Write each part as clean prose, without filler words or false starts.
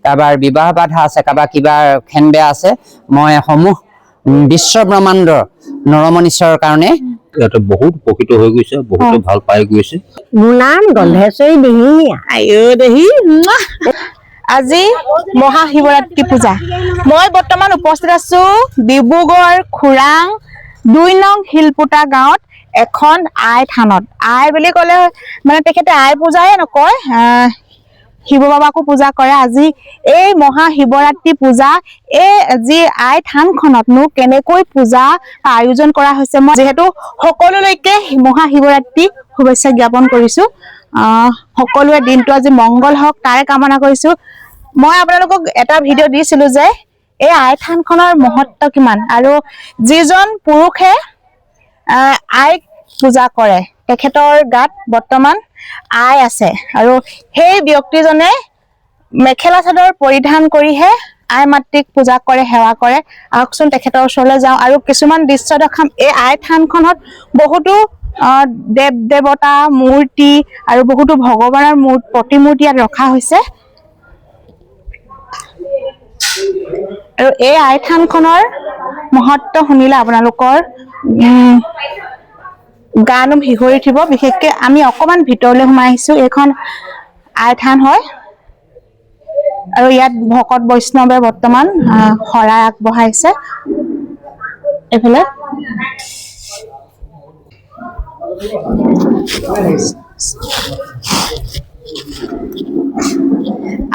কাৰোবাৰ বিবাহ বাধা আছে, কাৰোবাৰ কিবা খেন বেয়া আছে, মই সমূহ বিশ্ব ব্ৰহ্মাণ্ডৰ নৰমনীশ্বৰৰ কাৰণে ইয়াতে বহুত উপকৃত হৈ গৈছে, বহুতে ভাল পাই গৈছে। মোৰ নাম গন্ধেশ্বৰী দিহিঙীয়া। আইও দেহি আজি মহাশিৱৰাত্ৰি পূজা। মই বৰ্তমান উপস্থিত আছো ডিব্ৰুগড় খুৰাং ২ নং শিলপুটা গাঁৱত এখন আই থানত। আই বুলি ক'লে মানে তেখেতে আই পূজাই নকয়, শিৱ বাবাকো পূজা কৰে। আজি এই মহাশিৱৰাত্ৰি পূজা এই যি আই থানখনতনো কেনেকৈ পূজা আয়োজন কৰা হৈছে, মই যিহেতু সকলোলৈকে মহাশিৱৰাত্ৰি শুভেচ্ছা জ্ঞাপন কৰিছো। সকলোৱে দিনটো আজি মংগল হওক তাৰে কামনা কৰিছো। মই আপোনালোকক এটা ভিডিঅ' দিছিলো যে এই আই থানখনৰ মহত্ব কিমান, আৰু যিজন পুৰুষে আইক পূজা কৰে তেখেতৰ গাত বৰ্তমান আই আছে, আৰু সেই ব্যক্তিজনে মেখেলা চাদৰ পৰিধান কৰিহে আই মাতৃক পূজা কৰে, সেৱা কৰে। আহকচোন তেখেতৰ ওচৰলৈ যাওঁ আৰু কিছুমান দৃশ্য দেখাম। এই আই থানখনত বহুতো দেৱ দেৱতা মূৰ্তি আৰু বহুতো ভগৱানৰ প্ৰতিমূৰ্তি ইয়াত ৰখা হৈছে। আৰু এই আই থানখনৰ মহত্ব শুনিলে আপোনালোকৰ গা নোম শিহৰি উঠিব। বিশেষকে আমি অকমান ভিতৰলৈ সোমাই আহিছো। এইখন আই থান হয় আৰু ইয়াত ভকত বৈষ্ণৱে বৰ্তমান শৰাই আগবঢ়াইছে। এইফালে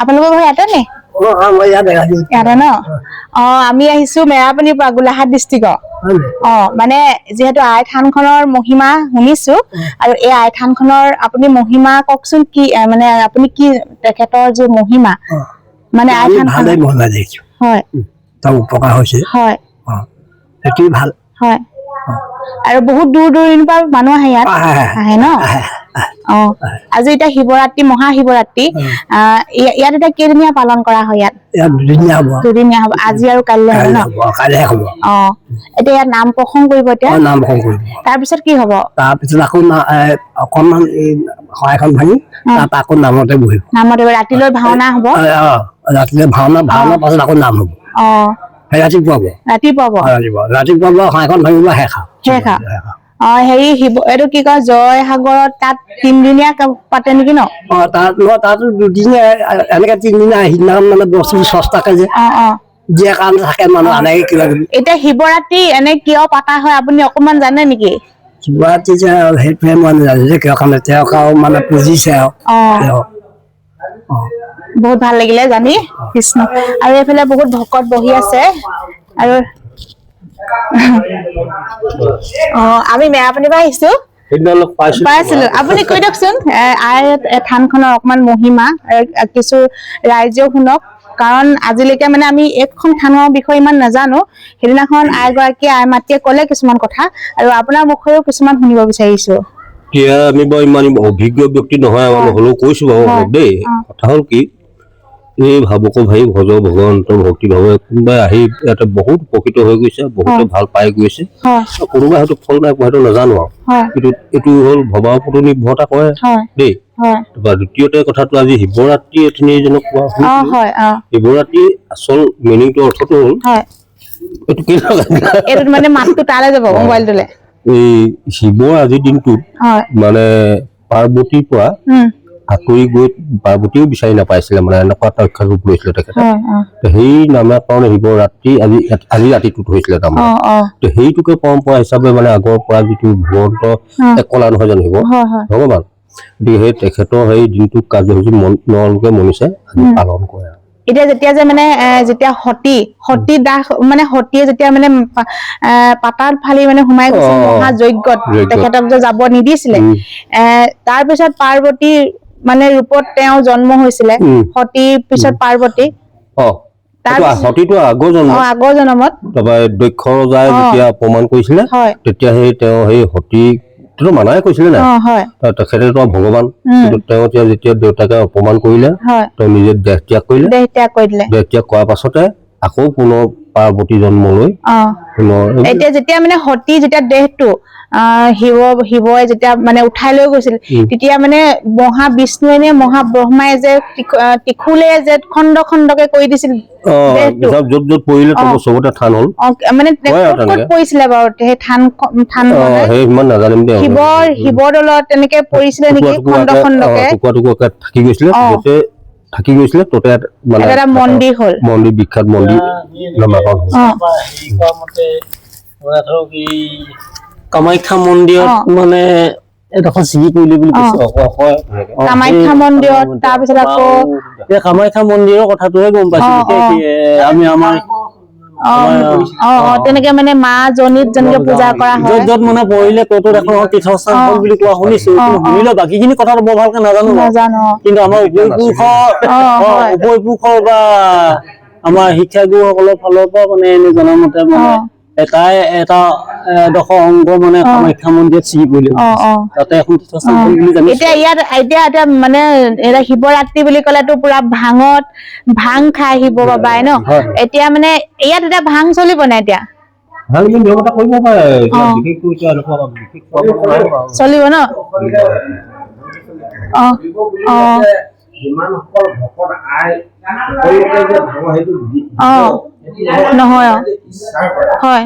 আপোনালোকৰ ঘৰ ইয়াতে নে? ইয়াতে ন? আমি আহিছো মেৰাপানীৰ পৰা, গোলাঘাট ডিষ্ট্ৰিক্টৰ। মানে যিহেতু আই থানখনৰ মহিমা শুনিছো, আৰু এই আই থানখনৰ আপুনি মহিমা কওকচোন। কি মানে আপুনি কি তেখেতৰ যে মহিমা মানে আই থানখন হয় উপকাৰ হৈছে, হয় সেইটোৱে ভাল হয়। আৰু বহুত দূৰ দূৰণিৰ পৰা মানুহ আহে ইয়াত, আহে ন? আজি এতিয়া শিৱৰাত্ৰি, মহাশিৱৰাত্ৰি, ইয়াত এতিয়া কেইদিনীয়া পালন কৰা হয়? ইয়াত দুদিনীয়া হ'ব। আজি আৰু কাইলৈ হ'ব ন? এতিয়া ইয়াত নাম প্ৰসংগ কৰিব। এতিয়া নাম প্ৰসংগ কৰিব, তাৰপিছত কি হ'ব? তাৰপিছত আকৌ অকণমান শৰাইখন ভাঙি তাত আকৌ নামতে বহিব। নামতে ৰাতিলৈ ভাওনা হ'ব। ৰাতিলৈ ভাওনাৰ পাছত আকৌ নাম হ'ব। ৰাতিপুৱা শৰাইখন ভাঙিব, শেষ হেৰি এইটো কি কয়, জয়সাগৰত তাত 3 দিনীয়া পাতে নেকি ন? তাতো দুদিনীয়া, এনেকে 3 দিনীয়া। সিদিনাখন মানে বস্তু সস্তাকে যে যিয়ে কাৰণে থাকে মানুহ আনে কিবা কিবি। এতিয়া শিৱৰাত্ৰি এনে কিয় পাতা হয় আপুনি অকমান জানে নেকি? শিৱৰাত্ৰি যে সেইটোৱে মই নাজানো যে কিয় কাৰণে তেওঁক আৰু মানে পুজিছে আৰু বহুত ভাল লাগিলে জানি কৃষ্ণ। আৰু এইফালে বহুত ভকত বহি আছে। আৰু আমি মেৰাপানীৰ পৰা আহিছো, পাইছিলো। আপুনি কৈ দিয়কচোন আই থানখনৰ অকমান মহিমা, কিছু ৰাইজেও শুনক, কাৰণ আজিলৈকে মানে আমি এইখন থানৰ বিষয়ে ইমান নাজানো। সেইদিনাখন আই গৰাকীয়ে, আই মাতৃয়ে ক'লে কিছুমান কথা, আৰু আপোনাৰ মুখেও কিছুমান শুনিব বিচাৰিছো। এতিয়া আমি বাৰু ইমান অভিজ্ঞ ব্যক্তি নহয়, আমাৰ হ'লেও কৈছো বাৰু অলপ দেই। কথা হ'ল কি, এই ভাবুক ভাই ভজ ভগৱন্তৰ ভক্তি ভাৱে কোনোবাই আহি ইয়াতে বহুত উপকৃত হৈ গৈছে, বহুতে ভাল পাই গৈছে। কোনোবাই হয়তো ফল নাই পোৱা, সেইটো নাজানো আৰু, কিন্তু এইটো হ'ল ভবাৰ ওপৰতো নিৰ্ভৰতা কৰে দেই। তাৰপৰা দ্বিতীয়তে কথাটো, আজি শিৱৰাত্ৰি এখিনি যেনে কোৱা শিৱৰাত্ৰি আচল মিনিংটো, অৰ্থটো হ'ল এইটো কি মানে মাতটো তালৈ যাব মোবাইলটোলে। এই শিৱৰ আজিৰ দিনটোত মানে পাৰ্বতীৰ পৰা আঁতৰি গৈ পাৰ্বতীও বিচাৰি নাপাইছিলে, মানে এনেকুৱা তথ্য ৰূপ লৈছিলে তেখেতে। সেই নামৰ কাৰণে শিৱৰাত্ৰি আজি ৰাতিটোত হৈছিলে তাৰমানে। সেইটোকে পৰম্পৰা হিচাপে মানে আগৰ পৰা যিটো ভগৱন্ত একলা নহয় জানো ভগৱান, গতিকে সেই তেখেতৰ সেই দিনটোত কাৰ্যসূচী তেওঁলোকে মনিছে আজি পালন কৰে। এতিয়া যেতিয়া যে মানে যেতিয়া সতী দাস মানে সতীয়ে যেতিয়া মানে পাতাল ফালি মানে সোমাই গৈছে মহাযজ্ঞত, তেখেতক যে যাব নিদিছিলে, তাৰপিছত পাৰ্বতীৰ মানে ৰূপত তেওঁ জন্ম হৈছিলে, সতীৰ পিছত পাৰ্বতী। সতীটো আগৰ জন্মত তাৰপৰা দক্ষ ৰজাই যেতিয়া অপমান কৰিছিলে, তেতিয়া তেওঁ সেই সতীক মানাই কৈছিলে নাই, তেখেতেতো ভগৱান, কিন্তু তেওঁ যেতিয়া দেউতাকে অপমান কৰিলে, তেওঁ নিজে দেহ ত্যাগ কৰিলে। দেহ ত্যাগ কৰাৰ পাছতে আকৌ পুনৰ পাৰ্বতী জন্ম লৈ পুনৰ এতিয়া যেতিয়া মানে সতী যেতিয়া দেহটো শিৱই যেতিয়া মানে উঠাই লৈ গৈছিল তেতিয়া মানে মহাবিষ্ণুৱে নে মহাব্ৰহ্মাই যে ত্ৰিশূলে যে খণ্ড খণ্ডকে কৰি দিছিল দেহটো য'ত য'ত পৰিলে চবতে থান হ'ল মানে ক'ত পৰিছিলে বাৰু সেই থান সেই ইমান নাজানিম দে শিৱৰ দলত তেনেকে পৰিছিলে নেকি খণ্ড খণ্ডকে টুকুৰা থাকি গৈছিলে তাতে মানে এটা মন্দিৰ হ'ল মন্দিৰ বিখ্যাত মন্দিৰ কামাখ্যা মন্দিৰত মানে এডোখৰ ছিগি পৰিলে বুলি কৈছে কামাখ্যা মন্দিৰত তাৰপিছত আকৌ কামাখ্যা মন্দিৰৰ কথাটোহে গম পাইছো আমি আমাৰ তেনেকে মানে মা জনীত যেনেকে পূজা কৰা হয় য'ত মানে পৰিলে ত'ত এখন তীৰ্থস্থান হ'ল বুলি কোৱা শুনিছো কিন্তু শুনিলে বাকীখিনি কথাটো বৰ ভালকে নাজানো কিন্তু আমাৰ উপৰিপুৰুষৰ বা আমাৰ শিক্ষাগুৰুসকলৰ ফালৰ পৰা মানে এনে জনা মতে মানে এটাই এটা এডোখৰ অংগ মানে কামাখ্যা মন্দিৰত ছিগি পৰিলে তাতে এখন তীৰ্থস্থান হ'ল বুলি জানিছো এতিয়া মানে এটা শিৱৰাত্ৰি বুলি ক'লেতো পুৰা ভাং খাই শিৱ বাবাই ন এতিয়া মানে ইয়াত এতিয়া ভাং চলিব নাই এতিয়া চলিব ন নহয় হয়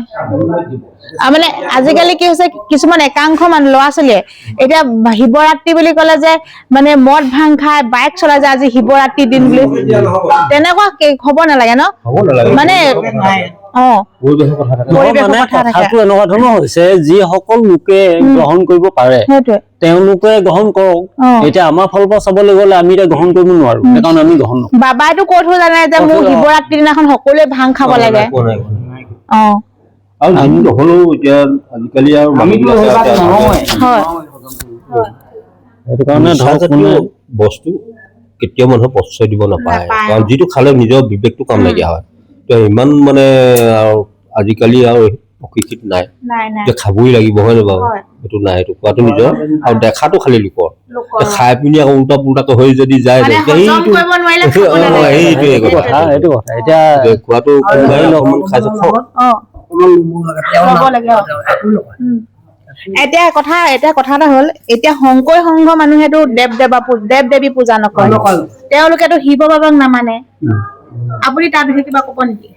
মানে আজিকালি কি হৈছে কিছুমান একাংশ মানুহ ল'ৰা ছোৱালীয়ে এতিয়া শিৱৰাত্ৰি বুলি ক'লে যে মানে মদ ভাং খাই বাইক চলাই যায় আজি শিৱৰাত্ৰি দিন বুলি তেনেকুৱা হ'ব নালাগে ন মানে কথাটো এনেকুৱা ধৰণৰ হৈছে যিসকল লোকে গ্ৰহণ কৰিব পাৰে তেওঁলোকে গ্ৰহণ কৰক এতিয়া আমাৰ ফালৰ পৰা চাবলৈ গ'লে আমি এতিয়া গ্ৰহণ কৰিব নোৱাৰো কাৰণ আমি গ্ৰহণ নকৰো বাবাইতো কৈ থৈ জানে যে মোৰ শিৱৰাত্ৰি দিনাখন সকলোৱে ভাং খাব লাগে আৰু আমি নহলেও এতিয়া আজিকালি আৰু সেইটো কাৰণে বস্তু কেতিয়াও মানুহক প্ৰশ্ৰয় দিব নাপায় কাৰণ যিটো খালে নিজৰ বিবেকটো কাম নাইকিয়া হয় ইমান মানে আজিকালি আৰু প্ৰশিক্ষিত নাই যে খাবই লাগিব হয় নে বাৰু এইটো নাই এইটো খোৱাটো নিজৰ আৰু দেখাটো খালি লোকৰ খাই পিনি আকৌ উল্টা পুল্টাকৈ হৈ যদি যায় খোৱাটো খাই এতিয়া কথা এটা হ'ল এতিয়া শংকৰ সংঘ মানুহেতো দেৱ দেৱী পূজা নকৰে তেওঁলোকেতো শিৱ বাবাক নামানে আপুনি তাৰ বিষয়ে কিবা ক'ব নেকি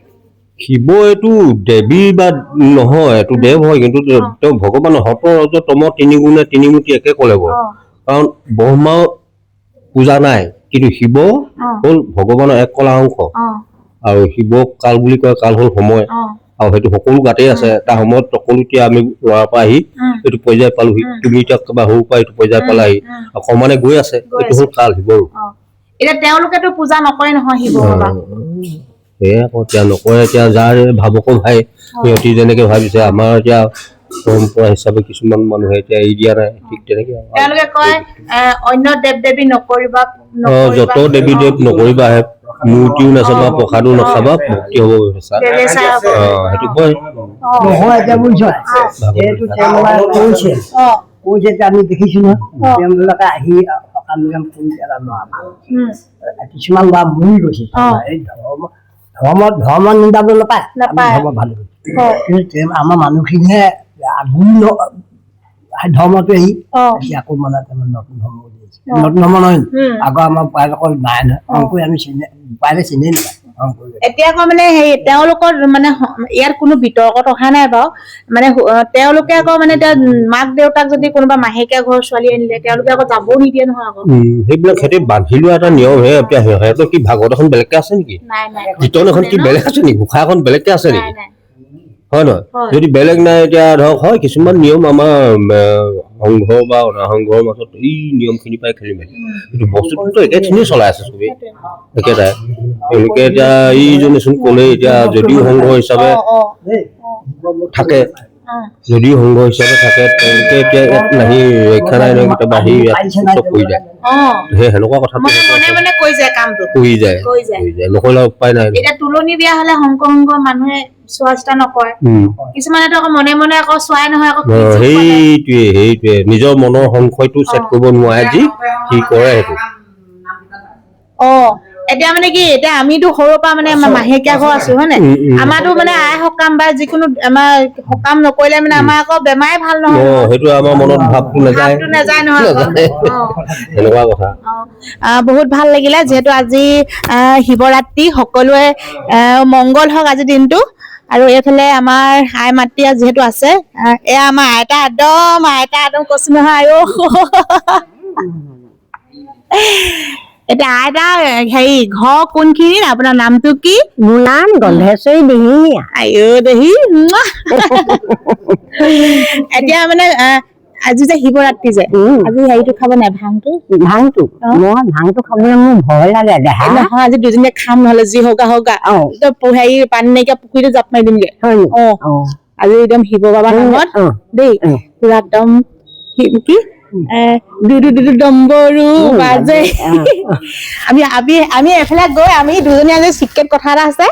শিৱ এইটো দেৱী বা নহয় এইটো দেৱ হয় কিন্তু তেওঁ ভগৱানৰ সতৰ তম তিনিগুণে তিনিমূৰ্তি একে ক'লে কাৰণ ব্ৰহ্মা পূজা নাই কিন্তু শিৱ হ'ল ভগৱানৰ এক কলা অংশ আৰু শিৱ কাল বুলি কয় কাল হ'ল সময় আৰু সেইটো সকলো গাতেই আছে এটা সময়ত সকলোতে আমি ল'ৰাৰ পৰা আহি এইটো পৰ্যায় পালোহি তুমি এতিয়া কিবা সৰুৰ পৰা এইটো পৰ্যায় পালাহি সমানে গৈ আছে এইটো হ'ল কাল শিৱৰ এতিয়া তেওঁলোকেতো পূজা নকৰে নহয় শিৱ বাবা সেয়া আকৌ এতিয়া নকৰে এতিয়া যাৰ ভাবকো ভাই সিহঁতি যেনেকে ভাবিছে আমাৰ এতিয়া পৰম্পৰা হিচাপে কিছুমান মানুহে এতিয়া এৰি দিয়া নাই ঠিক তেনেকে তেওঁলোকে কয় অন্য দেৱ দেৱী নকৰিবা যত দেৱী দেৱ নকৰিবা মূৰ্তিও নাচাবা প্ৰসাদো নাখাবা ভক্তি হ'ব ব্যৱস্থা সেইটো কয় নহয় এতিয়া বুজিছা এইটো তেওঁলোকে কৈছে আমি দেখিছো নহয় তেওঁলোকে আহি সকাম নিকাম কৰি কিছুমান বা মৰি গৈছে এই ধৰ্ম নিন্দাব নাপায় ধৰ্ম ভাল কিন্তু আমাৰ মানুহখিনিয়ে ধৰ্মটো এৰি আকৌ মানে নতুন ধৰ্ম উলিয়াইছে নতুন ধৰ্ম নহয় আকৌ আমাৰ পাইলকৰ নাই নহয় আমি পাইলে চিনি নাপায় এতিয়া আকৌ মানে হেৰি তেওঁলোকৰ মানে ইয়াত কোনো বিতৰ্কত অহা নাই বাৰু মানে তেওঁলোকে আকৌ মানে এতিয়া মাক দেউতাক যদি কোনোবা মাহেকীয়া ঘৰ ছোৱালী আনিলে তেওঁলোকে আকৌ যাব নিদিয়ে নহয় আকৌ সেইবিলাক সিহঁতে বান্ধি লোৱা এটা নিয়ম হে এতিয়া সিহঁতৰ কি ভাগৱত এখন বেলেগকে আছে নেকি কীৰ্তন এখন কি বেলেগ আছে নেকি ঘোষা এখন বেলেগকে আছে নেকি হয় নহয় যদি বেলেগ নাই এতিয়া ধৰক হয় কিছুমান নিয়ম আমাৰ সংঘ বা অনাসংঘৰ মাজত এই নিয়মখিনি পাই খেলি মেলি কিন্তু বস্তুটোতো একেখিনিয়ে চলাই আছে চবেই একেটাই তেওঁলোকে এতিয়া এইজনেচোন ক'লে এতিয়া যদিও সংঘ হিচাপে থাকে যদিও সংঘ হিচাপে থাকে তেওঁলোকে এতিয়া ইয়াত নাহি ৰক্ষা নাই নহয় কেতিয়াবা আহি ইয়াত চব কৰি যায় সেই সেনেকুৱা কথাটো কৰি যায় নকৰিলে উপায় নাই এতিয়া তুলনি বিয়া হলে শংকৰ সংঘৰ মানুহে চোৱা চিতা নকৰে কিছুমানেতো আকৌ মনে মনে আকৌ চোৱাই নহয় আকৌ সেইটোৱে নিজৰ মনৰ সংশয়টো চেট কৰিব নোৱাৰে যি সি কৰে সেইটো এতিয়া মানে কি এতিয়া আমিতো সৰুৰ পৰা মানে আমাৰ মাহেকীয়া ঘৰ আছো হয় নাই আমাৰতো মানে আই সকাম বা যিকোনো আমাৰ সকাম নকৰিলে মানে আমাৰ আকৌ বেমাৰে ভাল নহয় সেইটো আমাৰ মনত ভাৱটো নাযায় ভাৱটো নাযায় নহয় আকৌ। এনেকুৱা কথা বহুত ভাল লাগিলে যিহেতু আজি শিৱৰাত্ৰি সকলোৱে মংগল হওক আজি দিনটো আৰু এইফালে আমাৰ আই মাতৃ যিহেতু আছে এয়া আমাৰ আইতা একদম কৈছো নহয় আৰু এতিয়া আইতা হেৰি ঘৰ কোনখিনি আপোনাৰ নামটো কি মোৰ নাম গন্ধেশ্বৰী দিহিঙীয়া আইও দেহি এতিয়া মানে আজি যে শিৱৰাত্ৰি যে আজি হেৰিটো খাব নাই ভাংটো ভাংটো মই ভাংটো খাবলৈ মোৰ ভয় লাগে দেহা নহয় আজি দুজনীয়ে খাম নহলে যি হৌকা হেৰি পানী নাইকিয়া পুখুৰীতে জাপ মাৰি দিমগে আজি একদম শিৱ বাবা নামত দেই পুৰা একদম কি দুদু ডম্বৰু বাজে আমি এফালে গৈ আমি দুজনী আজি চিক্ৰেট কথা এটা আছে